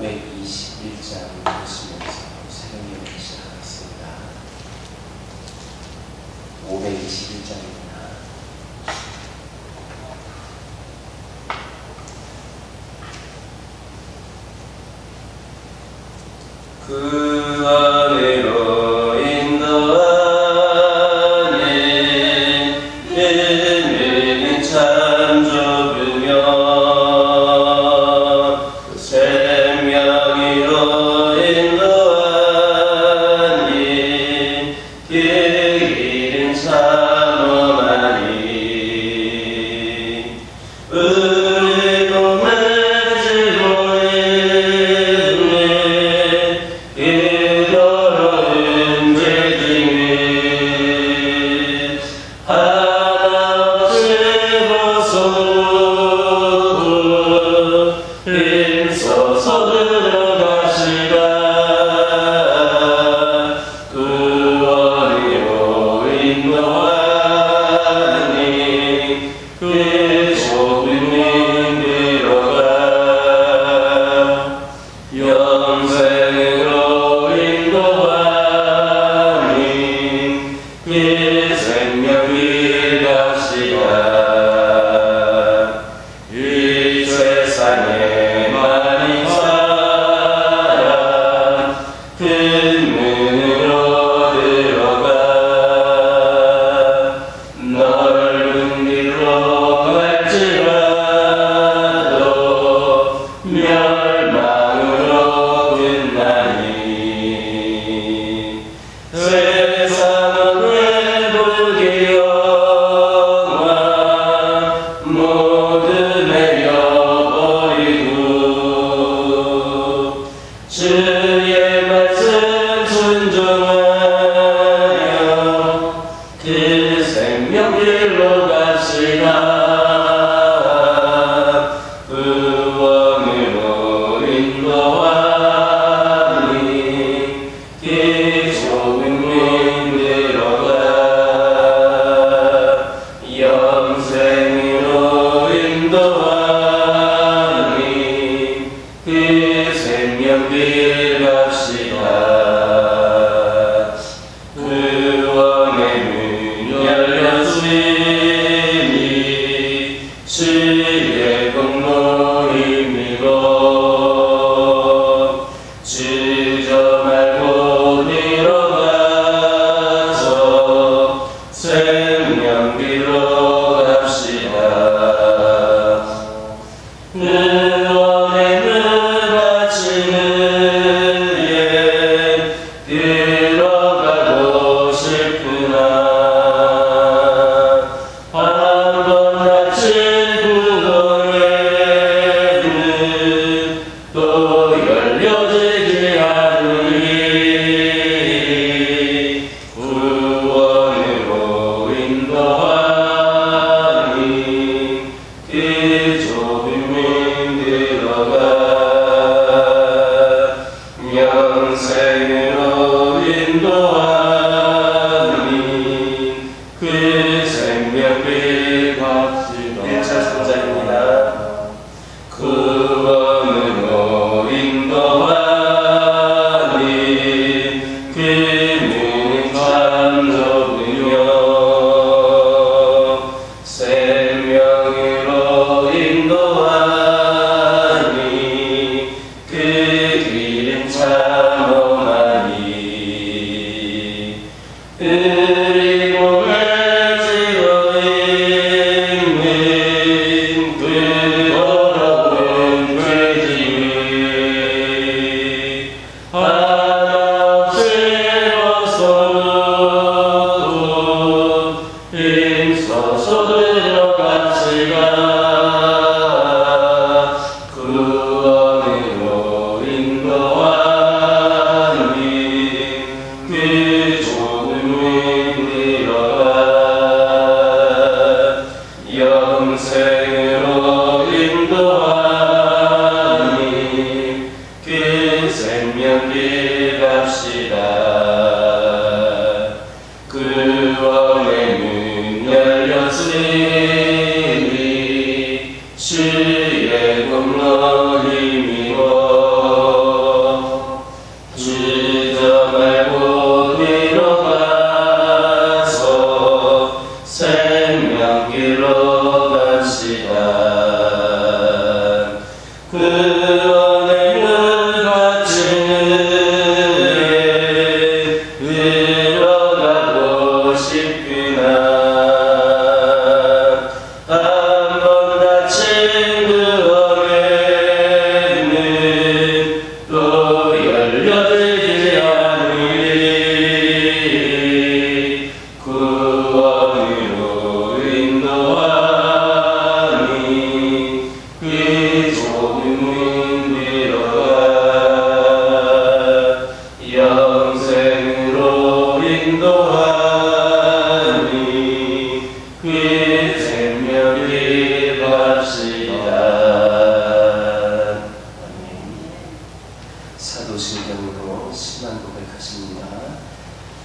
521장 보시면서 새벽 예배 시작하겠습니다. 521장입니다. 그 안으로 인도하니 은혜는 참 좁으며 생명으로 인도하니 그 길은 참 험하니 우리 몸을 쥐고 있네 더러운 죄짐을 한없이 벗어놓고 힘써서 들어가시라. 구원으로 인도하니 그 좁은 문 들어가 영생으로 인도하니 그 생명을 갑시다. 이 세상에 많이 살아 큰 문으로 들어가 넓은 길로 갈지라도 멸망으로 끝나니 세상은 회복이여와 모두 내려버리고 주의 말씀 순종하여 그 생명길로 갑시다. 구원으로 인도하니 그 좁은 문 들어가 영생으로 인도하니 그 생명길 갑시다. 구원의 문 열렸으니 주의 공로 힘입어 주저 말고 들어가서 생명길로 갑시다. 구원의 문 닫히는 예 들어가고 싶구나. 한번 닫힌 구원에는 또 열려지지 않으니 구원으로 인도하니 그 좁은 문 들어가 영생으로 인도하니 그 생명길 갑시다. 1차 성자입니다. 구원으로 인도하니 그 문은 참 좁으며 생명으로 인도하니 그 길은 참 험하니 우리 몸을 쥐고 있는 그 더러운 죄짐을 한없이 벗어놓고 힘써서 들어갑시다. 구원으로 인도하니 그 좁은 문 들어가 영생으로 인도하니 그 생명길 갑시다. 구원의 문 열렸으니 주의 공로 힘입어 원하시리라. 사도신경으로 심한 고백하십니다.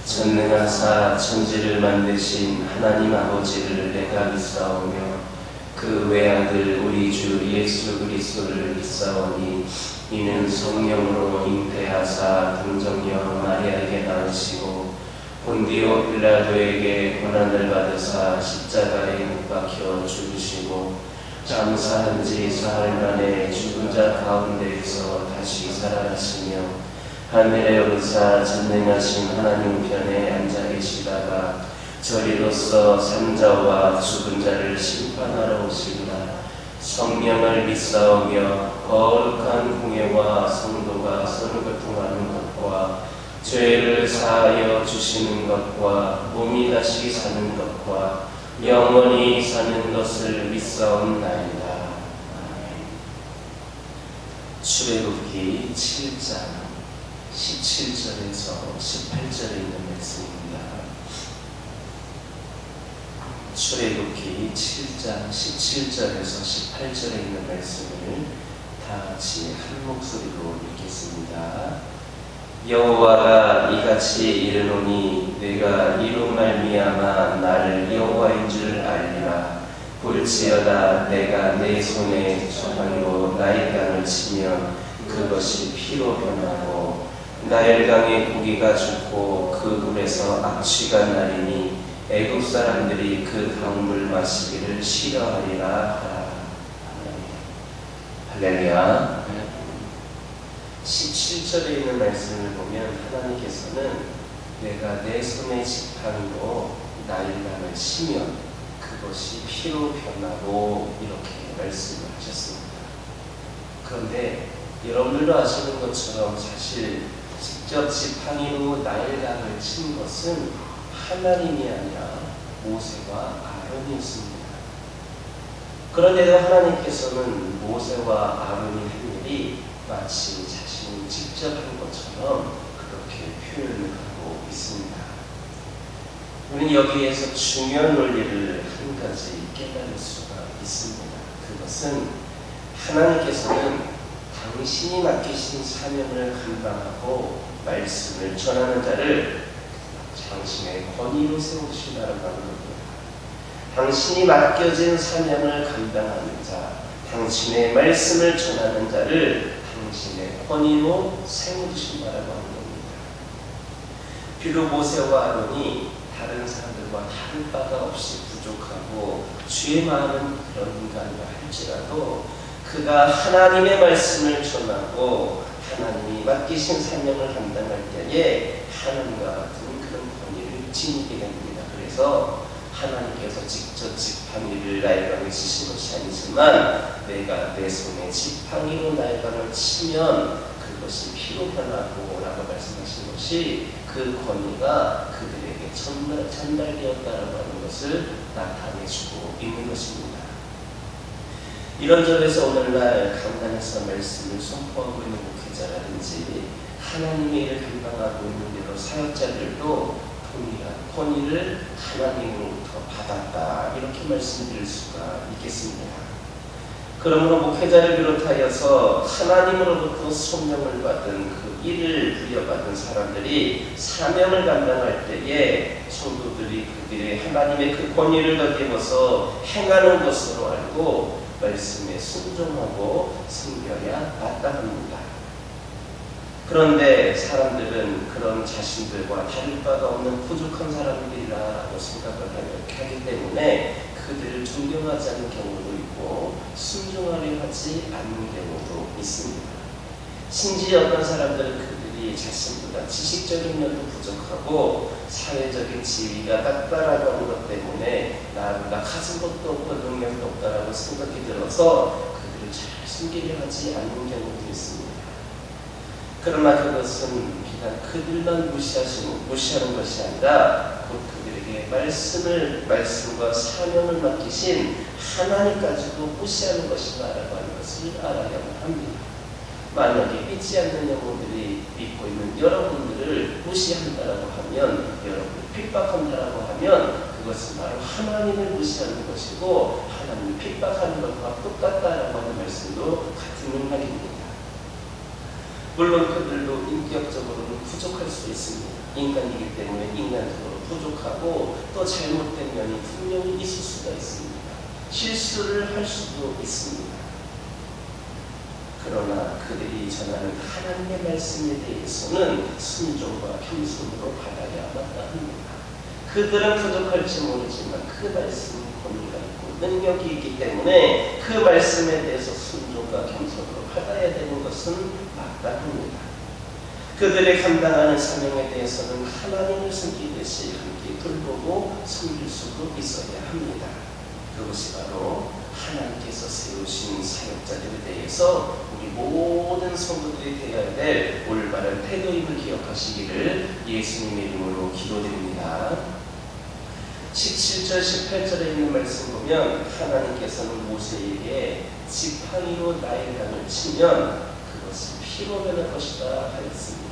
전능하사 천지를 만드신 하나님 아버지를 내가 믿사오며 그 외아들 우리 주 예수 그리스도를 믿사오니 이는 성령으로 잉태하사 동정녀 마리아에게 낳으시고 본디오 빌라도에게 고난을 받으사 십자가에 못 박혀 죽으시고 장사한 지 사흘 만에 죽은 자 가운데에서 다시 살아나시며 하늘에 오르사 전능하신 하나님 편에 앉아 계시다가 저리로서 산자와 죽은 자를 심판하러 오시리라. 성령을 믿사오며 거룩한 공예와 성도가 서로 교통하는 것과 죄를 사하여 주시는 것과 몸이 다시 사는 것과 영원히 사는 것을 믿사옵나이다. 출애굽기 7장 17절에서 18절에 있는 말씀입니다. 출애굽기 7장 17절에서 18절에 있는 말씀을 다 같이 한 목소리로 읽겠습니다. 여호와가 이같이 이르노니 내가 이로 말미암아 나를 여호와인 줄 알리라. 볼지어다 내가 내 손에 조각으로 나일강을 치면 그것이 피로 변하고 나일강의 고기가 죽고 그 물에서 악취가 나리니 애굽 사람들이 그 강물 마시기를 싫어하리라 하라. 할렐루야. 17절에 있는 말씀을 보면 하나님께서는 내가 내 손의 지팡이로 나일강을 치면 그것이 피로 변하고 이렇게 말씀을 하셨습니다. 그런데 여러분들도 아시는 것처럼 사실 직접 지팡이로 나일강을 친 것은 하나님이 아니라 모세와 아론이었습니다. 그런데도 하나님께서는 모세와 아론이 한 일이 마치 자신이 직접 한 것처럼 그렇게 표현을 하고 있습니다. 우리는 여기에서 중요한 논리를 한 가지 깨달을 수가 있습니다. 그것은 하나님께서는 당신이 맡기신 사명을 감당하고 말씀을 전하는 자를 당신의 권위로 세우시라고 하는 겁니다. 당신이 맡겨진 사명을 감당하는 자, 당신의 말씀을 전하는 자를 당신의 권위로 세우신다라고 하는 겁니다. 비록 모세와 아론이 다른 사람들과 다를 바가 없이 부족하고 죄 많은 그런 인간이라 할지라도 그가 하나님의 말씀을 전하고 하나님이 맡기신 사명을 감당할 때에 하나님과 같은 그런 권위를 지니게 됩니다. 그래서 하나님께서 직접 지팡이를 나일강에 치신 것이 아니지만 내가 내 손에 지팡이로 나일강을 치면 그것이 피로 변하고 라고 말씀하신 것이 그 권위가 그들에게 전달되었다라고 하는 것을 나타내주고 있는 것입니다. 이런 점에서 오늘날 강단에서 말씀을 선포하고 있는 목회자라든지 하나님의 일을 감당하고 있는 대로 사역자들도 동일한 권위를 하나님으로부터 받았다 이렇게 말씀드릴 수가 있겠습니다. 그러므로 목회자를 비롯하여서 하나님으로부터 소명을 받은 그 일을 부여받은 사람들이 사명을 감당할 때에 성도들이 그들의 하나님의 그 권위를 덧입어서 행하는 것으로 알고 말씀에 순종하고 섬겨야 마땅합니다. 그런데 사람들은 그런 자신들과 다를 바가 없는 부족한 사람들이라고 생각을 하기 때문에 그들을 존경하지 않는 경우도 있고 순종하려 하지 않는 경우도 있습니다. 심지어 어떤 사람들은 그들이 자신보다 지식적인 면도 부족하고 사회적인 지위가 낮다라고 하는 것 때문에 나보다 가진 것도 없고 능력도 없다라고 생각이 들어서 그들을 잘 숨기려 하지 않는 경우도 있습니다. 그러나 그것은 비단 그들만 무시하는 것이 아니라 곧 그들에게 말씀과 사명을 맡기신 하나님까지도 무시하는 것이다라고 하는 것을 알아야 합니다. 만약에 믿지 않는 영혼들이 믿고 있는 여러분들을 무시한다라고 하면, 여러분을 핍박한다라고 하면 그것은 바로 하나님을 무시하는 것이고 하나님을 핍박하는 것과 똑같다라고 하는 말씀도 같은 맥락입니다. 물론 그들도 인격적으로는 부족할 수 있습니다. 인간이기 때문에 인간적으로 부족하고 또 잘못된 면이 분명히 있을 수가 있습니다. 실수를 할 수도 있습니다. 그러나 그들이 전하는 하나님의 말씀에 대해서는 순종과 겸손으로 받아야 마땅합니다. 그들은 부족할지 모르지만 그 말씀은 권위가 있고 능력이 있기 때문에 그 말씀에 대해서 순종과 겸손으로 받아야 되는 것은 마땅합니다. 그들의 감당하는 사명에 대해서는 하나님을 섬기듯이 함께 돌보고 섬길 수도 있어야 합니다. 그것이 바로 하나님께서 세우신 사역자들에 대해서 우리 모든 성도들이 되어야 될 올바른 태도임을 기억하시기를 예수님의 이름으로 기도드립니다. 17절 18절에 있는 말씀 보면 하나님께서는 모세에게 지팡이로 나일강을 치면 그것은 피로 변할 것이다 하였습니다.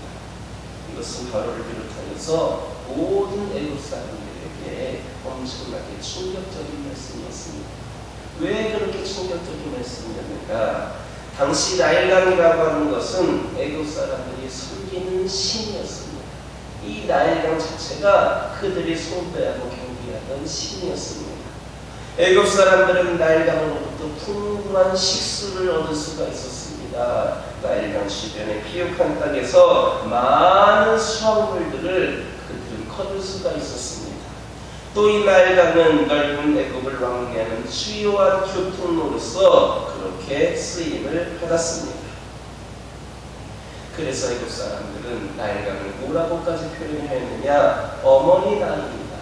이것은 바로를 비롯하여서 모든 애국 사람들에게 엄청나게 충격적인 말씀이었습니다. 왜 그렇게 충격적인 말씀이었는가? 당시 나일강이라고 하는 것은 애국 사람들이 섬기는 신이었습니다. 이 나일강 자체가 그들이 숭배하고 경배하던 신이었습니다. 애국 사람들은 나일강으로부터 풍부한 식수를 얻을 수가 있었습니다. 나일강 주변의 비옥한 땅에서 많은 수확물들을 그들은 거둘 수가 있었습니다. 또 이 나일강은 넓은 애굽을 왕래하는 주요한 교통로로서 그렇게 쓰임을 받았습니다. 그래서 애굽 사람들은 나일강을 뭐라고까지 표현하였느냐? 어머니 나일이다.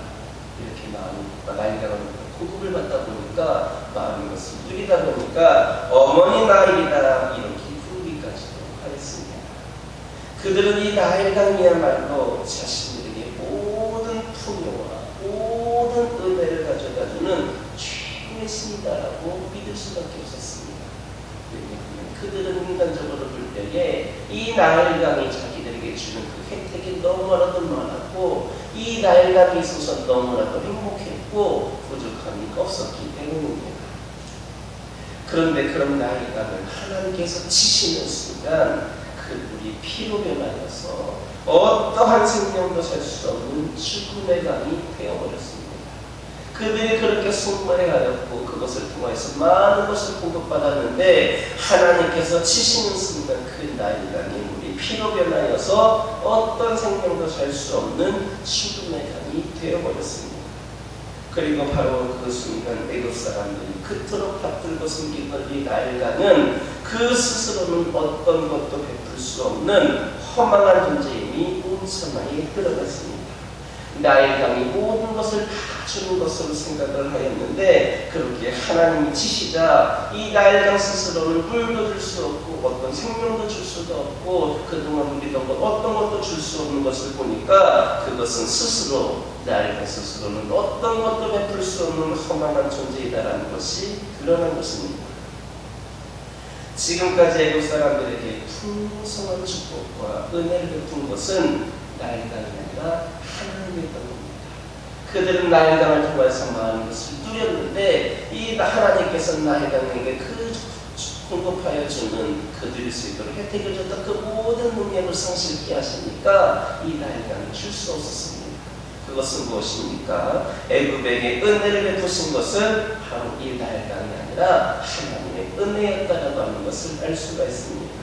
이렇게 나일강을 고급을 받다 보니까 많은 것을 누리다 보니까 어머니 나일이다 이렇게 부르기까지도 하였습니다. 그들은 이 나일강이야말로 자신들에게 모든 풍요와 모든 은혜를 가져다주는 최고의 신이다라고 믿을 수밖에 없었습니다. 왜냐하면 그들은 인간적으로 볼 때에 이 나일강이 자기들에게 주는 그 혜택이 너무나도 많았고 이 나일강이 있어서 너무나도 행복했고 부족함이 없었기 때문입니다. 그런데 그런 나일강을 하나님께서 치시는 순간 그들이 피로 변하여서 어떠한 생명도 살 수 없는 죽음의 강이 되어버렸습니다. 그들이 그렇게 숭배하였고 그것을 통해서 많은 것을 공급받았는데 하나님께서 치시는 순간 그 나일강이 우리 피로 변하여서 어떤 생명도 살 수 없는 죽음의 강이 되어버렸습니다. 그리고 바로 그 순간 애굽 사람들이 그토록 받들고 숨기던 이 나일강은 그 스스로는 어떤 것도 베풀 수 없는 허망한 존재임이 온천하에 드러났습니다. 나일강이 모든 것을 다 주는 것으로 생각을 하였는데 그렇게 하나님이 치시자 이 나일강 스스로는 물도 줄 수 없고 어떤 생명도 줄 수도 없고 그동안 누리던 것 어떤 것도 줄 수 없는 것을 보니까 그것은 스스로 나일강 스스로는 어떤 것도 베풀 수 없는 허망한 존재이다라는 것이 드러난 것입니다. 지금까지 애국 사람들에게 풍성한 축복과 은혜를 베푼 것은 나일강이 아니라 하나님이었던 겁니다. 그들은 나일강을 통해서 많은 것을 누렸는데 이 하나님께서 나일강에게 그 공급하여 주는 그들일 수 있도록 혜택을 줬던 그 모든 능력을 상실케 하시니까 이 나일강을 줄 수 없었습니다. 그것은 무엇입니까? 애굽에게 은혜를 베푸신 것은 바로 이 나일강이 아니라 하나님의 은혜였다라고 하는 것을 알 수가 있습니다.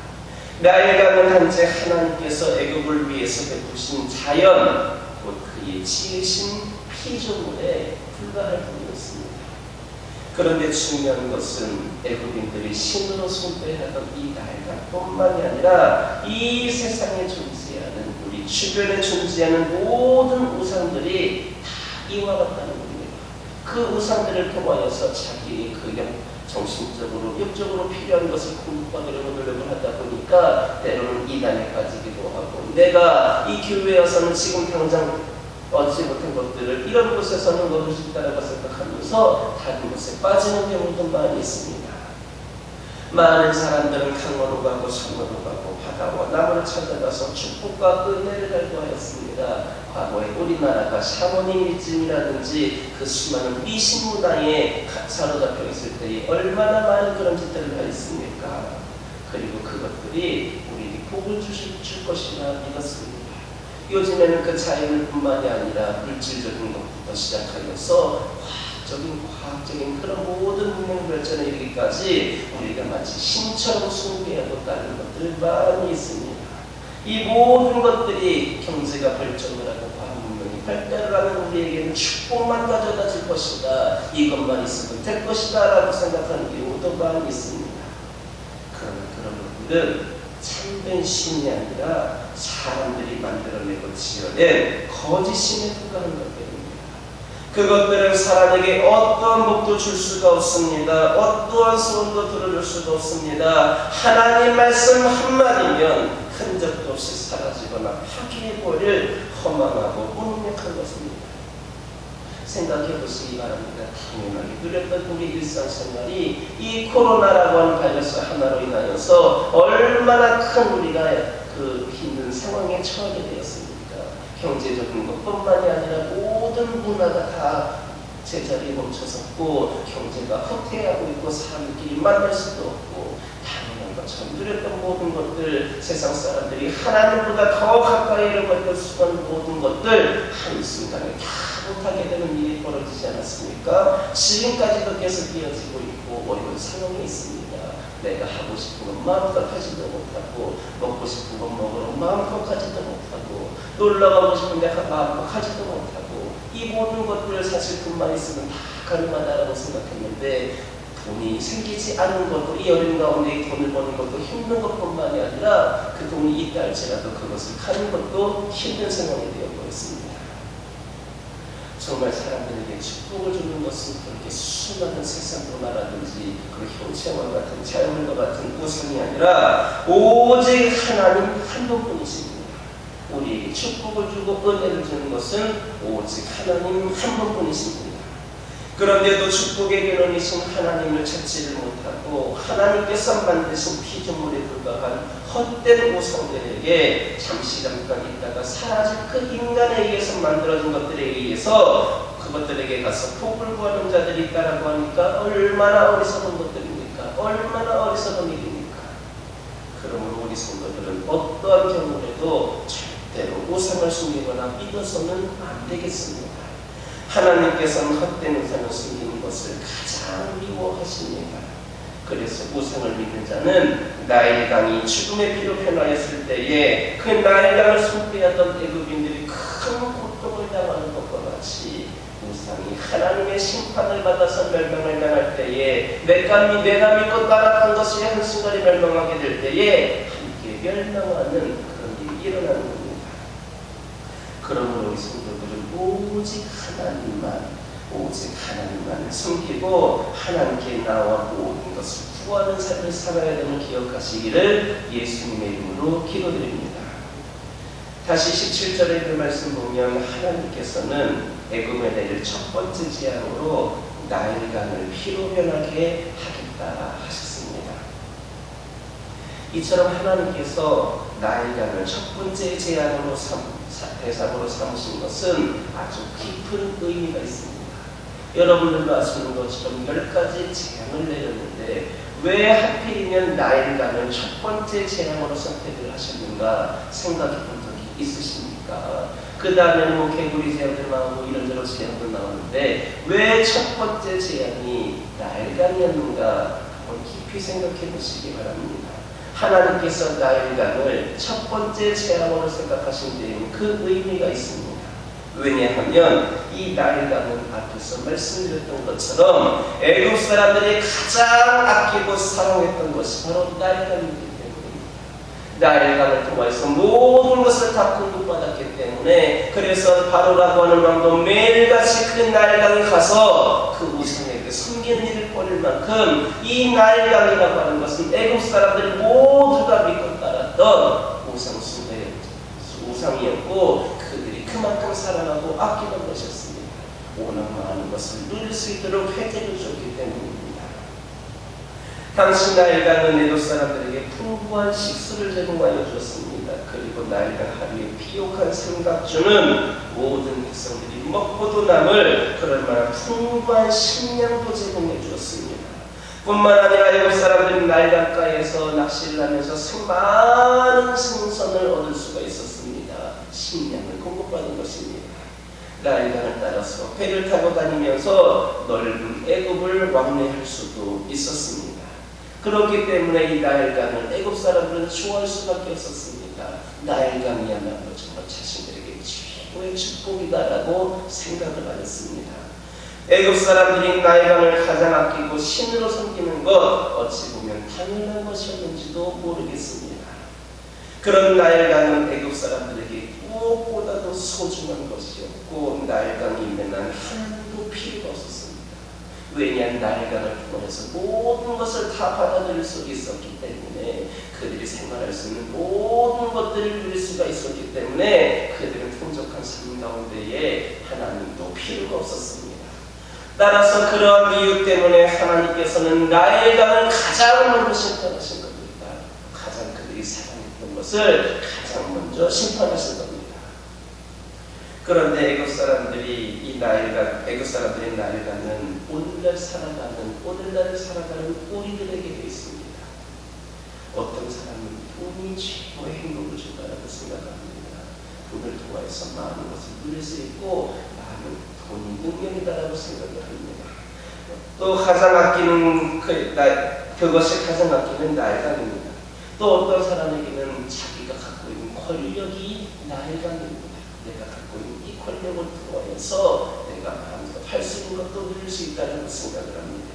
나일강은 단지 하나님께서 애굽을 위해서 베푸신 자연, 곧 그의 지으신 피조물에 불과할 뿐이었습니다. 그런데 중요한 것은 애굽인들이 신으로 숭배하던 이 나일강뿐만이 아니라 이 세상에 존재하는 우리 주변에 존재하는 모든 우상들이 다 이와 같다는 겁니다. 그 우상들을 통하여서 자기의 그 정신적으로, 육적으로 필요한 것을 공급받으려고 노력을 하다 보니까 때로는 이단에 빠지기도 하고 내가 이 교회에 와서는 지금 당장 얻지 못한 것들을 이런 곳에서는 얻을 수 있다고 생각하면서 다른 곳에 빠지는 경우도 많이 있습니다. 많은 사람들은 강으로 가고 산으로 가고 바다와 나무를 찾아가서 축복과 은혜를 갈구하였습니다. 과거에 우리나라가 샤머니즘이라든지 그 수많은 미신문화에 사로잡혀 있을 때에 얼마나 많은 그런 짓들을 하였습니까? 그리고 그것들이 우리에게 복을 줄 것이라 믿었습니다. 요즘에는 그 자연뿐만이 아니라 물질적인 것부터 시작하여서 과학적인 그런 모든 문명 발전에 이르기까지 우리가 마치 신처럼 숭배하고 따르는 것들 많이 있습니다. 이 모든 것들이 경제가 발전을 하고 과학 문명이 발달을 하는 우리에게는 축복만 가져다 줄 것이다, 이것만 있으면 될 것이다 라고 생각하는 경우도 많이 있습니다. 그러나 그런 것들은 참된 신이 아니라 사람들이 만들어내고 지어낸 거짓 신에 불과한 것들입니다. 그것들은 사람에게 어떠한 복도 줄 수가 없습니다. 어떠한 소원도 들어줄 수가 없습니다. 하나님 말씀 한마디면 흔적도 없이 사라지거나 파괴해버릴 허망하고 무능력한 것입니다. 생각해 보시기 바랍니다. 당연하게 누렸던 우리 일상생활이 이 코로나라고 하는 바이러스 하나로 인하여서 얼마나 큰 우리가 그 힘든 상황에 처하게 되었습니까? 경제적인 것뿐만이 아니라 모든 문화가 다 제자리에 멈춰섰고 경제가 후퇴하고 있고 사람들끼리 만날 수도 없고 당연한 것처럼 누렸던 모든 것들, 세상 사람들이 하나님보다 더 가까이를 받을 수 있는 모든 것들 한순간에 다 못하게 되는 일이 벌어지지 않았습니까? 지금까지도 계속 이어지고 있고 어려운 상황이 있습니다. 내가 하고 싶은 건 마음껏 하지도 못하고 먹고 싶은 건 먹으러 마음껏 가지도 못하고 놀러가고 싶은데 마음껏 가지도 못하고 이 모든 것들을 사실 돈만 있으면 다 가능하다라고 생각했는데 돈이 생기지 않은 것도 이 어려운 가운데 돈을 버는 것도 힘든 것뿐만이 아니라 그 돈이 있다 할지라도 그것을 가는 것도 힘든 상황이 되어버렸습니다. 정말 사람들에게 축복을 주는 것은 그렇게 수많은 세상 문화라든지 그 형체와 같은 자연과 같은 우상이 아니라 오직 하나님 한 분뿐이십니다. 우리에게 축복을 주고 은혜를 주는 것은 오직 하나님 한 분뿐이십니다. 그런데도 축복의 근원이신 하나님을 찾지를 못하고 하나님께서 만드신 피조물에 불과한 헛된 우상들에게 잠시 잠깐 있다가 사라질 그 인간에 의해서 만들어진 것들에 의해서 그것들에게 가서 복을 구하는 자들이 있다라고 하니까 얼마나 어리석은 것들입니까? 얼마나 어리석은 일입니까? 그러므로 우리 성도들은 어떠한 경우에도 절대로 우상을 숨기거나 믿어서는 안 되겠습니다. 하나님께서는 헛된 우상을 숨기는 것을 가장 미워하십니다. 그래서 우상을 믿는 자는 나일강이 죽음의 피로 변하였을 때에 그 나일강을 숭배하던 애굽인들이 큰 고통을 당하는 것과 같이 우상이 하나님의 심판을 받아서 멸망을 당할 때에 내가 믿고 따라간 것이 한순간에 멸망하게 될 때에 함께 멸망하는 그런 일이 일어나는 겁니다. 그러므로 우리 성도들은 오직 하나님만 숨기고 하나님께 나와 모든 것을 구하는 삶을 살아야 되는 기억하시기를 예수님의 이름으로 기도드립니다. 다시 17절의 그 말씀 보면 하나님께서는 애굽에 내릴 첫 번째 재앙으로 나일강을 피로 변하게 하겠다 하셨습니다. 이처럼 하나님께서 나일강을 첫 번째 재앙으로 대상으로 삼으신 것은 아주 깊은 의미가 있습니다. 여러분들도 아시는 것처럼 10가지 재앙을 내렸는데 왜 하필이면 나일강을 첫 번째 재앙으로 선택을 하셨는가 생각해 본 적이 있으십니까? 그 다음에는 뭐 개구리 재앙도 나오고 이런저런 재앙도 나오는데 왜 첫 번째 재앙이 나일강이었는가 한번 깊이 생각해 보시기 바랍니다. 하나님께서 나일강을 첫 번째 재앙으로 생각하신 데에는 그 의미가 있습니다. 왜냐하면 이 나일강은 앞에서 말씀드렸던 것처럼 애굽 사람들이 가장 아끼고 사랑했던 것이 바로 나일강이기 때문입니다. 나일강을 통해서 모든 것을 다 공급받았기 때문에 그래서 바로라고 하는 왕도 매일같이 그 나일강에 가서 그 우상에게 숨기는 일을 벌일 만큼 이 나일강이라고 하는 것은 애굽 사람들 모두가 믿고 따랐던 우상이었고 그들이 그만큼 사랑하고 아끼던 것이었습니다. 워낙 많은 것을 누릴 수 있도록 혜택을 줬기 때문입니다. 당시 나일강은 애굽 사람들에게 풍부한 식수를 제공하여 주었습니다. 그리고 나일강 하루에 비옥한 삼각주는 모든 백성들이 먹고도 남을 그럴 만한 풍부한 식량도 제공해 주었습니다. 뿐만 아니라 애굽 사람들은 나일강가에서 낚시를 하면서 많은 생선을 얻을 수가 있었습니다. 식량을 공급받은 것입니다. 나일강을 따라서 배를 타고 다니면서 넓은 애굽을 왕래할 수도 있었습니다. 그렇기 때문에 이 나일강을 애굽 사람들은 좋아할 수밖에 없었습니다. 나일강이야말로 정말 자신들에게 최고의 축복이다라고 생각을 하였습니다. 애굽 사람들이 나일강을 가장 아끼고 신으로 섬기는 것 어찌 보면 당연한 것이었는지도 모르겠습니다. 그런 나일강은 애굽 사람들에게 무엇보다도 소중한 것이었고 나일강이 있는 한 하나도 필요가 없었습니다. 왜냐하면 나일강을 통해서 모든 것을 다 받아들일 수 있었기 때문에 그들이 생활할 수 있는 모든 것들을 누릴 수가 있었기 때문에 그들은 풍족한 삶 가운데에 하나님도 필요가 없었습니다. 따라서 그러한 이유 때문에 하나님께서는 나일강을 가장 먼저 심판하신 겁니다. 가장 그들이 사랑했던 것을 가장 먼저 심판하신 겁니다. 그런데 애굽 사람들이 애굽 사람들의 나일강은 오늘날 살아가는 우리들에게 되어 있습니다. 어떤 사람은 돈이 최고의 행복을 준다고 생각합니다. 돈을 통해서 많은 것을 누릴 수 있고 많은 돈이 능력이다라고 생각을 합니다. 또 가장 아끼는 그것이 가장 아끼는 나일강입니다. 또 어떤 사람에게는 자기가 갖고 있는 권력이 나일강입니다. 내가 갖고 있는 이 권력을 통해서 내가 마음껏 할 수 있는 것도 누릴 수 있다는 생각을 합니다.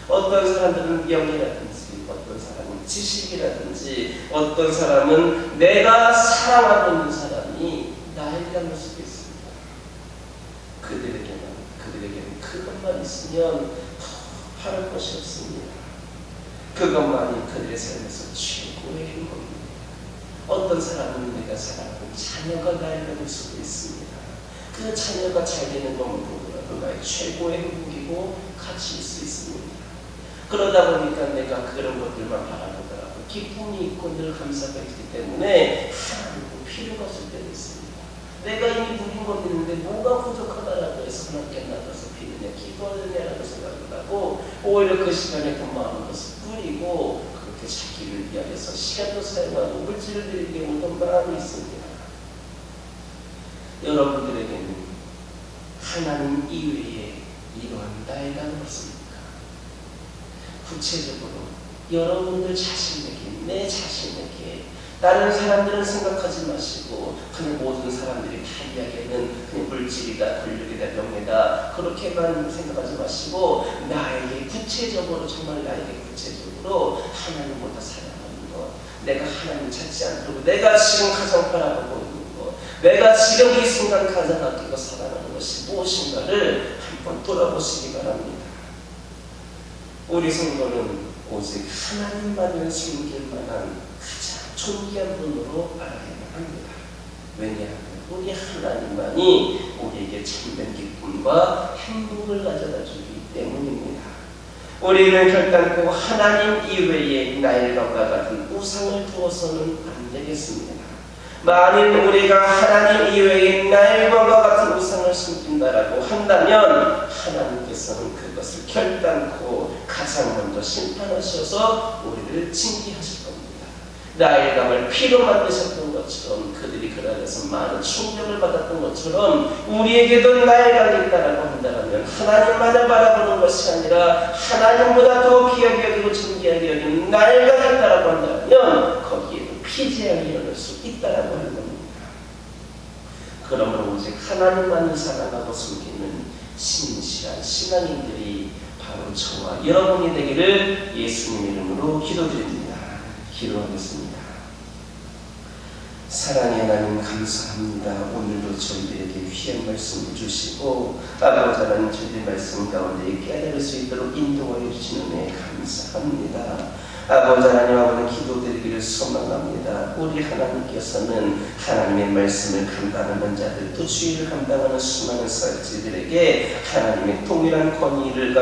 어떤 사람들은 명예라든지 어떤 사람은 지식이라든지 어떤 사람은 내가 사랑하고 있는 사람이 나일강일 수도 있습니다. 그들에게는 그것만 있으면 더 바랄 것이 없습니다. 그것만이 그들의 삶에서 최고의 행복입니다. 어떤 사람은 내가 사랑하는 자녀가 나일강일 수도 있습니다. 그 자녀가 잘 되는 것만 보더라도 나의 최고의 행복이고 가치일 수 있습니다. 그러다 보니까 내가 그런 것들만 바라보더라도 기쁨이 있고 늘 감사가 있기 때문에 하나님도 필요가 없을 때도 있습니다. 내가 이미 누린 것 있는데 뭐가 부족하다라고 해서 하나님께 나가서 비느냐 기도하느냐라고 생각을 하고 오히려 그 시간에 더 많은 것을 뿌리고 그렇게 자기를 위하여서 시간도 사용하고 물질을 드리게 모든 마음이 있습니다. 여러분들에게는 하나님 이외에 이러한 나일강은 없습니까? 구체적으로 여러분들 자신에게 내 자신에게 다른 사람들은 생각하지 마시고 그냥 모든 사람들이 다 이야기하는 그냥 물질이다 권력이다 명예다 그렇게만 생각하지 마시고 나에게 구체적으로 정말 나에게 구체적으로 하나님보다 사랑하는 것 내가 하나님을 찾지 않도록 내가 지금 가장 바라보고 있는 것 내가 지금 이 순간 가장 아끼고 사랑하는 것이 무엇인가를 한번 돌아보시기 바랍니다. 우리 성도는 오직 하나님만을 섬길 만한 가장 존귀한 분으로 알아야만 합니다. 왜냐하면 우리 하나님만이 우리에게 참된 기쁨과 행복을 가져다 주기 때문입니다. 우리는 결단코 하나님 이외에 나일강과 같은 우상을 두어서는 안 되겠습니다. 만일 우리가 하나님 이외에 나일강과 같은 우상을 숨긴다라고 한다면 하나님께서는 그것을 결단코 가장 먼저 심판하셔서 우리를 징계하실 겁니다. 나일강을 피로 만드셨던 것처럼 그들이 그 안에서 많은 충격을 받았던 것처럼 우리에게도 나일강이 있다라고 한다면 하나님만을 바라보는 것이 아니라 하나님보다 더 귀하게 여기고 존귀하게 여기는 나일강이 있다라고 한다면 거기에도 피제한이 일어날 수 있다라고 하는 겁니다. 그러므로 오직 하나님만을 사랑하고 섬기는 신실한 신앙인들이 바로 저와 여러분이 되기를 예수님 이름으로 기도드립니다. 기도하겠습니다. 사랑의 하나님 감사합니다. 오늘도 저희들에게 귀한 말씀을 주시고 아버지 하나님 저희들 말씀 가운데 깨달을 수 있도록 인도하여 주시는 은혜 감사합니다. 아버지 하나님, 아버지 기도드리기를 소망합니다. 우리 하나님께서는 하나님의 말씀을 감당하는 자들, 또 주의를 감당하는 수많은 사역자들에게 하나님의 동일한 권위를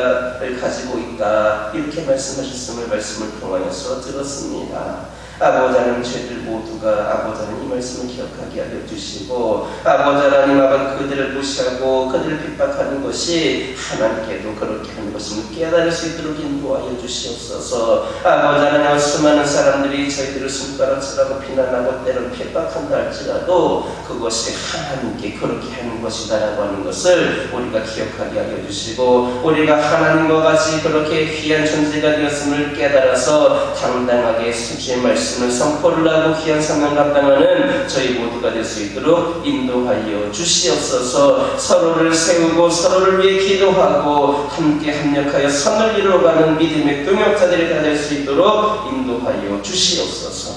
가지고 있다, 이렇게 말씀하셨음을 말씀을 통하여서 들었습니다. 아버지 하나님, 저희들 모두가 아버지 하나님 이 말씀을 기억하게 하여 주시고, 아버지 하나님, 아버지 그들을 무시하고 그들을 핍박하는 것이 하나님께도 그렇게 하는 것임을 깨달을 수 있도록 인도하여 주시옵소서. 아버지 하나님, 수많은 사람들이 저희들을 손가락질하고 비난하고 때론 핍박한다 할지라도 그것이 하나님께 그렇게 하는 것이다라고 하는 것을 우리가 기억하게 하여 주시고, 우리가 하나님과 같이 그렇게 귀한 존재가 되었음을 깨달아서 당당하게 주의 말씀을 선포를 하고 귀한 사명 감당하는 저희 모두가 될 수 있도록 인도하여 주시옵소서. 서로를 세우고 서로를 위해 기도하고 함께 합력하여 선을 이루어가는 믿음의 동역자들이 다 될 수 있도록 인도하여 주시옵소서.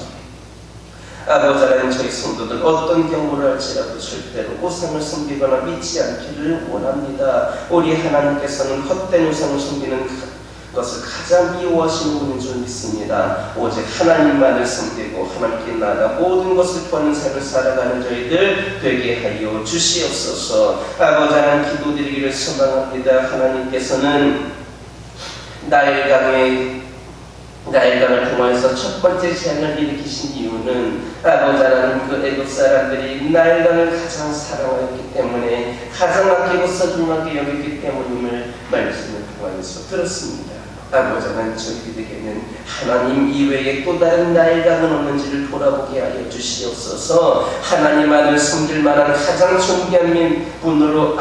아버지 하나님, 저희 성도들 어떤 경우를 할지라도 절대로 우상을 섬기거나 믿지 않기를 원합니다. 우리 하나님께서는 헛된 우상을 섬기는 것을 가장 미워하시는 분인 줄 믿습니다. 오직 하나님만을 섬기고 하나님께 나아가 모든 것을 구하는 삶을 살아가는 저희들 되게 하여 주시옵소서. 아버지 하나님, 기도드리기를 소망합니다. 하나님께서는 나일강을 통해서 첫 번째 재앙을 일으키신 이유는 아버지 하나님, 그 애국 사람들이 나일강을 가장 사랑하였기 때문에, 가장 아끼고 소중하게 여겼기 때문임을 말씀을 통해서 들었습니다. 아버지 하나님, 저희들에게는 하나님 이외에 또 다른 나일강은 없는지를 돌아보게 하여 주시옵소서. 하나님만을 섬길 만한 가장 존귀한 분으로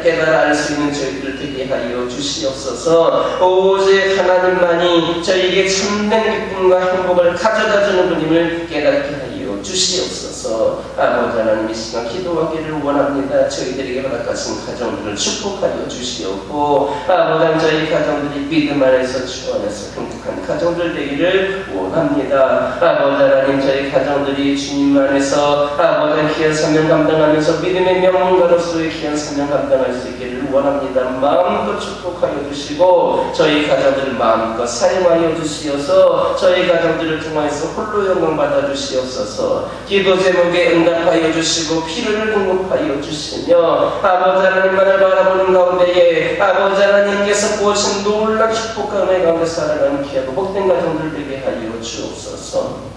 깨달아 알 수 있는 저희들을 되게 하여 주시옵소서. 오직 하나님만이 저희에게 참된 기쁨과 행복을 가져다주는 분임을 깨닫게 하여 주시옵소서. 아버지 하나님, 이 시간 기도하기를 원합니다. 저희들에게 허락하신 가정들을 축복하여 주시옵고, 아버지 하나님, 저희 가정들이 믿음 안에서 주 안에서 행복한 가정들 되기를 원합니다. 아버지 하나님, 저희 가정들이 주님 안에서 아버지 하나님 귀한 사명 감당하면서 믿음의 명문가로서의 귀한 사명 감당할 수 있기를 원합니다. 마음껏 축복하여 주시고 저희 가정들을 마음껏 사용하여 주시어서 저희 가정들을 통하여서 홀로 영광 받아 주시옵소서. 기도 제목에 응답하여 주시고 필요를 공급하여 주시며, 아버지 하나님만을 바라보는 가운데에 아버지 하나님께서 부으신 놀라운 축복과 은혜 가운데 살아가는 귀하고 복된 가정들 되게 하여 주옵소서.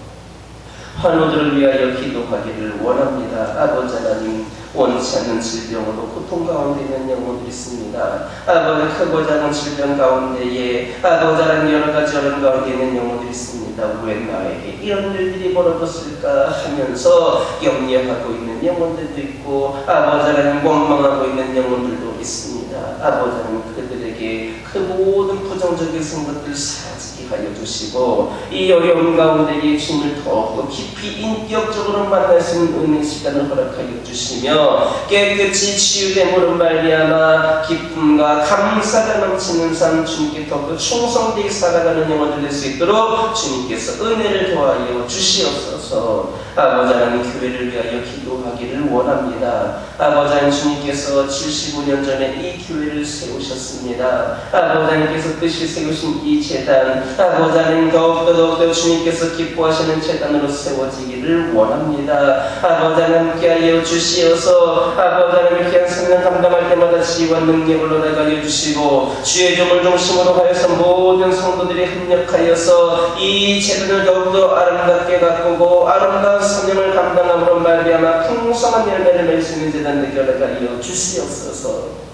환우들을 위하여 기도하기를 원합니다. 아버지 하나님, 원치 않는 질병으로 고통 가운데 있는 영혼들이 있습니다. 아버지, 크고 작은 질병 가운데에 아버지 하나님 여러 가지 어려움 가운데 있는 영혼들이 있습니다. 왜 나에게 이런 일들이 벌어졌을까 하면서 염려하고 있는 영혼들도 있고, 아버지 하나님 원망하고 있는 영혼들도 있습니다. 아버지 하나님, 그들에게 그 모든 부정적인 생각들을 사라지게 하여 주시고, 이 어려움 가운데에 주님을 더욱 깊이 인격적으로 만날 수 있는 은혜 시간을 허락하여 주시며, 깨끗이 치유됨으로 말미암아 기쁨과 감사가 넘치는 삶, 주님께 더욱 충성되게 살아가는 영혼들 될 수 있도록 주님께서 은혜를 더하여 주시옵소서. 아버지 하나님, 교회를 위하여 기도하기를 원합니다. 아버지 하나님, 주님께서 75년 전에 이 교회를 세우셨습니다. 아버지 하나님께서 뜻이 세우신 이 재단, 아버지 하나님 더욱더 주님께서 기뻐하시는 재단으로 세워지기를 원합니다. 아버지 하나님, 함께하여 주시어서 아버지 하나님, 귀한 사명 감당할 때마다 지혜와 능력을 얻어가여 주시고, 주의 종을 중심으로 하여서 모든 성도들이 협력하여서 이 재단을 더욱더 아름답게 가꾸고 아름다운 사명을 감당함으로 말미암아 풍성한 열매를 맺을 수 있는 재단 되게 하여 주시옵소서.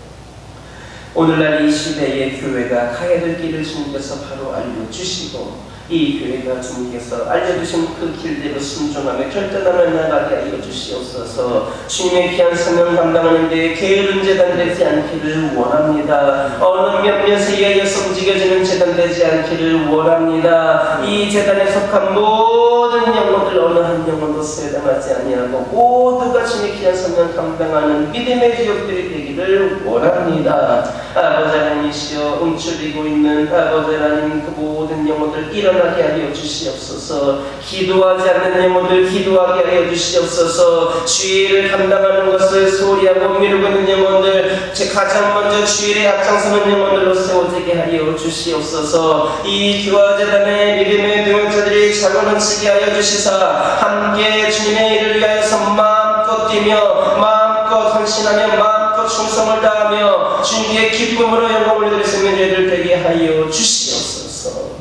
오늘날 이 시대의 교회가 가야 될 길을 주님께서 바로 알려주시고, 이 교회가 주님께서 알려주신 그 길대로 순종하며 결단하며 나가게 하여 주시옵소서. 주님의 귀한 사명 감당하는 데 게으른 재단 되지 않기를 원합니다. 어느 몇몇에 의해서 움직여지는 재단 되지 않기를 원합니다. 이 재단에 속한 모든 영혼들 어느 한 영혼도 쇠당하지 아니하고 모두가 주님의 귀한 사명 감당하는 믿음의 주역들이 되기를 원합니다. 아버지 하나님이시여, 움츠리고 있는 아버지 하나님, 그 모든 영혼들 일어나 일어나게 하여 주시옵소서. 기도하지 않는 영혼들 기도하게 하여 주시옵소서. 주일을 감당하는 것을 소홀히 하고 미루고 있는 영혼들 가장 먼저 주일에 앞장서는 영혼들로 세워지게 하여 주시옵소서. 이 교화재단의 믿음의 동역자들이 자원하시게 하여 주시사 함께 주님의 일을 위하여서 마음껏 뛰며 마음껏 헌신하며 마음껏 충성을 다하며 주님께 기쁨으로 영광을 드릴 수 있는 저희들 되게 하여 주시옵소서.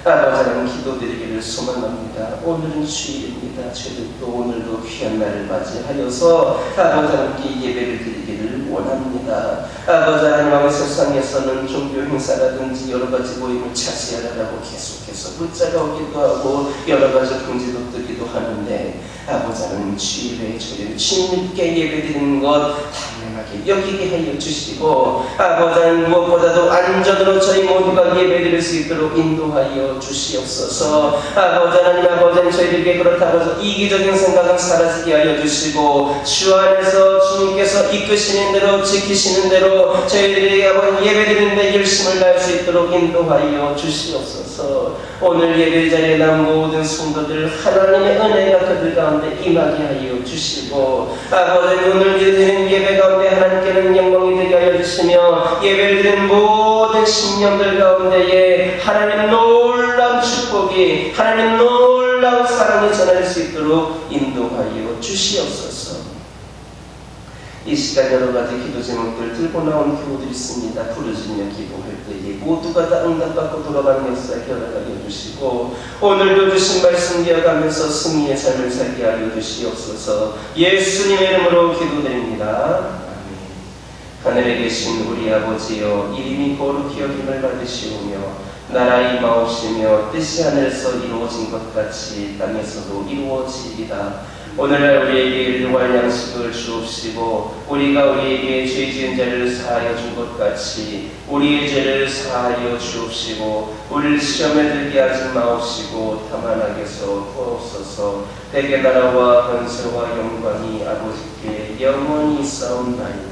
아버지 하나님 기도드리기를 소망합니다. 오늘은 주일입니다. 저희들도 오늘도 귀한 날을 맞이하여서 아버지 하나님께 예배를 드리기를 원합니다. 아버지 하나님 세상에서는 종교 행사라든지 여러 가지 모임을 차지하라고 계속해서 붙잡아오기도 하고 여러 가지 금지도 뜨기도 하는데 아버지 하나님 주일에 저희를 주님께 예배드리는 것 당연하게 여기게 하여 주시고 아버지 하나님 무엇보다도 안전으로 저희 모두가 예배드릴 수 있도록 인도하여 주시옵소서. 아버지 하나님 저희들에게 그렇다고 해서 이기적인 생각은 사라지게 하여 주시고 주 안에서 주님께서 이끄시는 대로 지키시는 대로 저희들이 아버지 예배드리는 데 열심을 다할 수 있도록 인도하여 주시옵소서. 오늘 예배 자리에 난 모든 성도들 하나님의 은혜가 그들 가운데 임하게 하여 주시고 아버지 오늘 드리는 예배 가운데 하나님께는 영광이 되게 하여 주시며 예배를 드리는 모든 신령들 가운데에 하나님의 놀라운 축복이 하나님의 놀라운 사랑이 전할 수 있도록 인도하여 주시옵소서. 이 시간 여러 가지 기도 제목들 들고 나온 교우들이 있습니다. 부르짖으며 기도할 때에 모두가 다 응답받고 돌아가는 역사에 결합하여 주시고 오늘도 주신 말씀 기억하면서 승리의 삶을 살게 하여 주시옵소서. 예수님의 이름으로 기도드립니다. 하늘에 계신 우리 아버지여 이름이 거룩히 여김을 받으시오며 나라의 임하옵시며 뜻이 하늘에서 이루어진 것 같이 땅에서도 이루어지이다. 오늘날 우리에게 일용할 양식을 주옵시고 우리가 우리에게 죄 지은 자를 사하여 준 것 같이 우리의 죄를 사하여 주옵시고 우리를 시험에 들게 하지 마옵시고 다만 악에서 구하옵소서. 대개 나라와 권세와 영광이 아버지께 영원히 있사옵나이다.